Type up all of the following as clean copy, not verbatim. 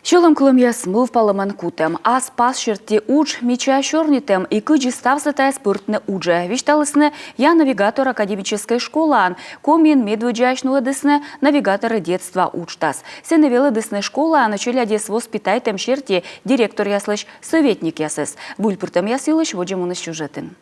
Чолом кылымяс мыв паламан кутем, а спас шерти уч меча чернитем и кыджи ставзатая спыртне удже. Вишталысне я навигатор академической школан, комин медведжачного десне навигаторы детства учтас. Сеневелы десне школа начали одес воспитайтем шерти директор яслыч советник ясес. Бульпыртем ясилыч воджемуны сюжетын.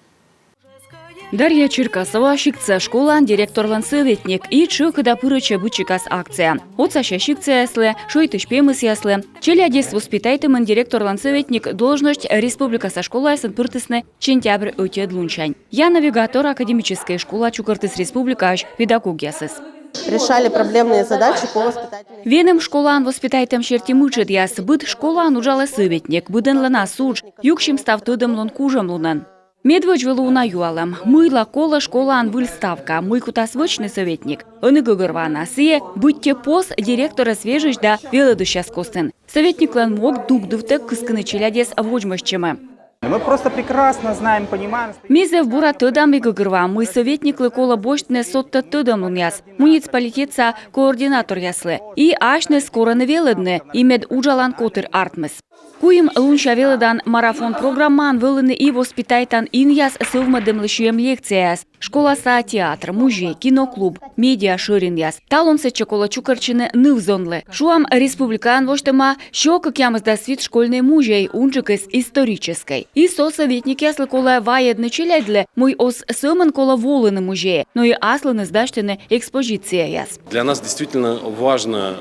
Дарья Черкасова шикца школан директорлан советник и чыкыда пырыча бычыкас акция. Отсаща шикция яслы, шойтыш пемыс яслы. Челядес воспитайтымын директорлан советник должность республикаса школа ясын пыртысны сентябрь өте длунчань. Я навигатор академической школа Чукыртыс республикаш педагог ясыс. Решали проблемные задачи по воспитательной. Венем школан воспитайтем шерти мучит яс, быт школан ужала советник, быден лана суч, юкшим став тыдым лон кужам лунан. Медведь велуна юалам. Мыла кола школан выль ставка. Мый кутас вочный советник. Он и гогорвана. Сие будьте пос директора свежиш да веледущас костен. Советник лан мог дуг дувтек кысканы челядес вочмащемы. Мы просто прекрасно знаем, понимаем. Мизев бура тыдам и гогорва. Мы советник лыкола бочтне сотта тыдам лун яс. Муниципалитетса координатор яслы. И ашне скоро невеледне. Имед уджалан котыр артмыс. Куим лунча веледан марафон программан велыны и воспитайтан иньяс сылмадым лышуем лекцияс. Школаса театр, музей, киноклуб, медиа шырин яс. Талонсы чокола чукарчыны нывзонлы. Шуам республикан воштыма щёка кямызда свит школьный музей, унчыкыс исторической. И советник яслы кола ваедны челядлы, мой ос сымын кола волыны музее, но и аслыны сдаштыны экспозиция яс. Для нас действительно важно,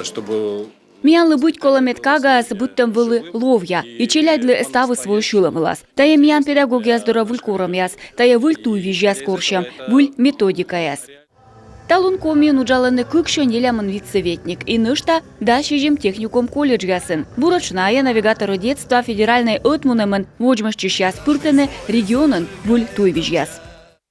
чтобы... Миянлы быть кола меткагас, будтем вылы ловья, и челядлы ставы свой шилом лас. Тая миян педагог яздора выль кором яс, тая выль туй яс коршам, выль методика яс. Талун комин уджаланы кыкшо нелямын вице-советник, и нышта дащижем техникум колледж ясын. Бурачная навигатору детства федеральной отмунемын воджмашчищас пыртыны регионын выль туй яс.